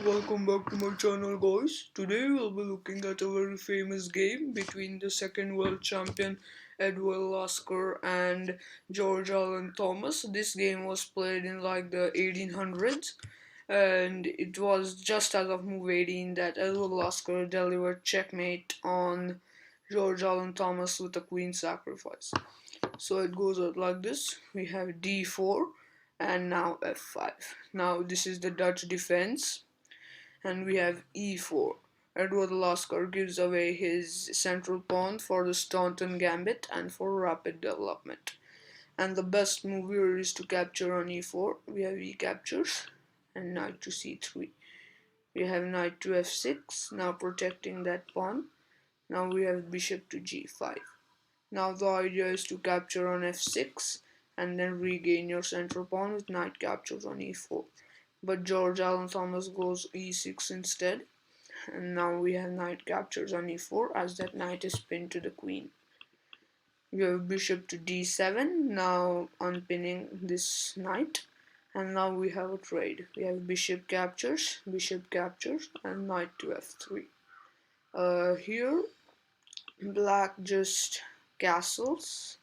Welcome back to my channel, guys. Today we'll be looking at a very famous game between the second world champion Edward Lasker and George Allen Thomas. This game was played in like the 1800s, and it was just as of move 18 that Edward Lasker delivered checkmate on George Allen Thomas with a queen sacrifice. So it goes out like this. We have d4 and now f5. Now this is the Dutch defense, and we have e4. Edward Lasker gives away his central pawn for the Staunton gambit and for rapid development. And the best move here is to capture on e4. We have e captures and knight to c3. We have knight to f6, now protecting that pawn. Now we have bishop to g5. Now the idea is to capture on f6 and then regain your central pawn with knight captures on e4. But George Allen Thomas goes e6 instead, and now we have knight captures on e4 as that knight is pinned to the queen. We have bishop to d7, now unpinning this knight, and now we have a trade. We have bishop captures, and knight to f3. Here, black just castles.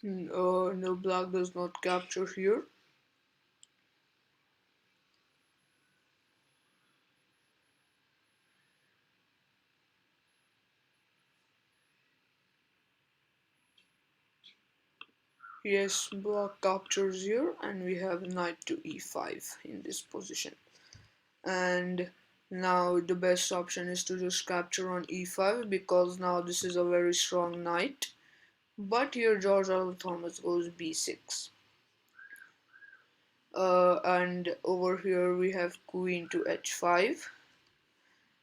No, black does not capture here. Yes, black captures here, and we have knight to e5 in this position. And now the best option is to just capture on e5 because now this is a very strong knight. But here George Allen Thomas goes b6. And over here we have queen to h5.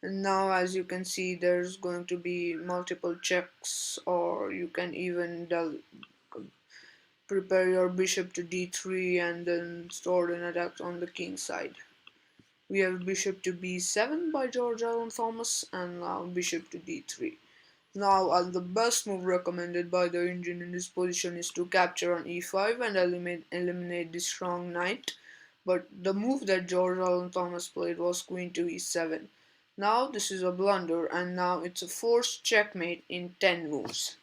And now as you can see there's going to be multiple checks, or you can even prepare your bishop to d3 and then start an attack on the king side. We have bishop to b7 by George Allen Thomas, and now bishop to d3. Now, the best move recommended by the Indian in this position is to capture on e5 and eliminate the strong knight. But the move that George Allen Thomas played was queen to e7. Now this is a blunder, and now it's a forced checkmate in 10 moves.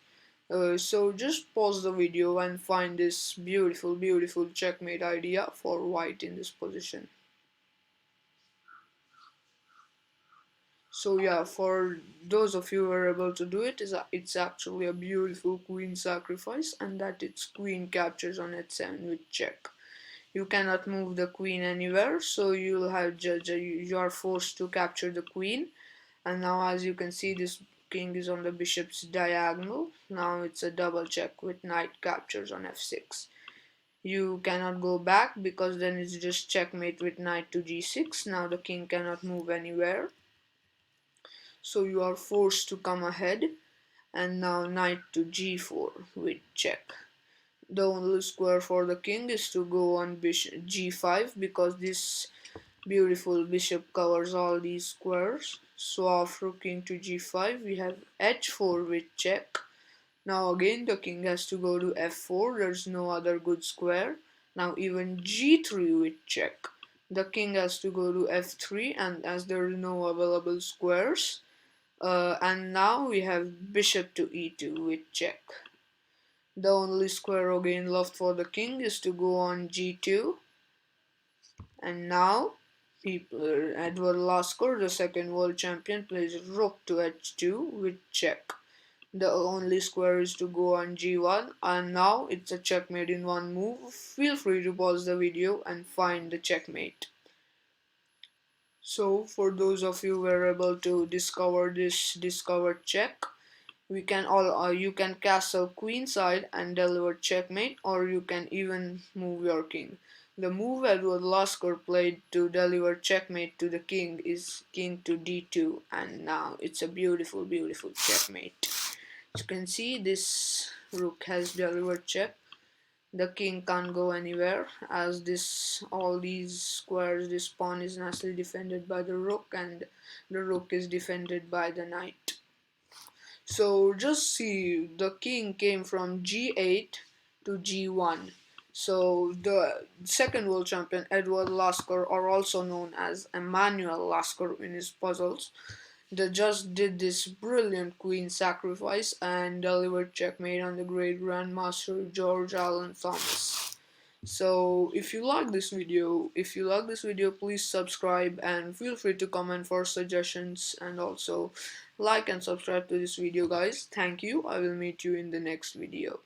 So just pause the video and find this beautiful checkmate idea for white in this position. So yeah, for those of you who are able to do it, it's actually a beautiful queen sacrifice, and that its queen captures on h7 with check. You cannot move the queen anywhere, so you'll have you are forced to capture the queen. And now as you can see, this king is on the bishop's diagonal. Now it's a double check with knight captures on f6. You cannot go back because then it's just checkmate with knight to g6. Now the king cannot move anywhere, so you are forced to come ahead, and now knight to g4 with check. The only square for the king is to go on bishop g5 because this beautiful bishop covers all these squares. So after king to g5 we have h4 with check. Now again the king has to go to f4, there's no other good square. Now even g3 with check. The king has to go to f3, and as there are no available squares, and now we have bishop to e2 with check. The only square again left for the king is to go on g2, and now Edward Lasker, the second world champion, plays rook to h2 with check. The only square is to go on g1, and now it's a checkmate in one move. Feel free to pause the video and find the checkmate. So for those of you who were able to discover this discovered check, we can you can castle queenside and deliver checkmate, or you can even move your king. The move Edward Lasker played to deliver checkmate to the king is king to d2, and now it's a beautiful checkmate. As you can see, this rook has delivered check. The king can't go anywhere, as this all these squares, this pawn is nicely defended by the rook, and the rook is defended by the knight. So just see, the king came from g8 to g1. So the second world champion Edward Lasker, or also known as Emmanuel Lasker in his puzzles, the judge did this brilliant queen sacrifice and delivered checkmate on the great grandmaster George Allen Thomas. So if you like this video, please subscribe and feel free to comment for suggestions, and also like and subscribe to this video, guys. Thank you. I will meet you in the next video.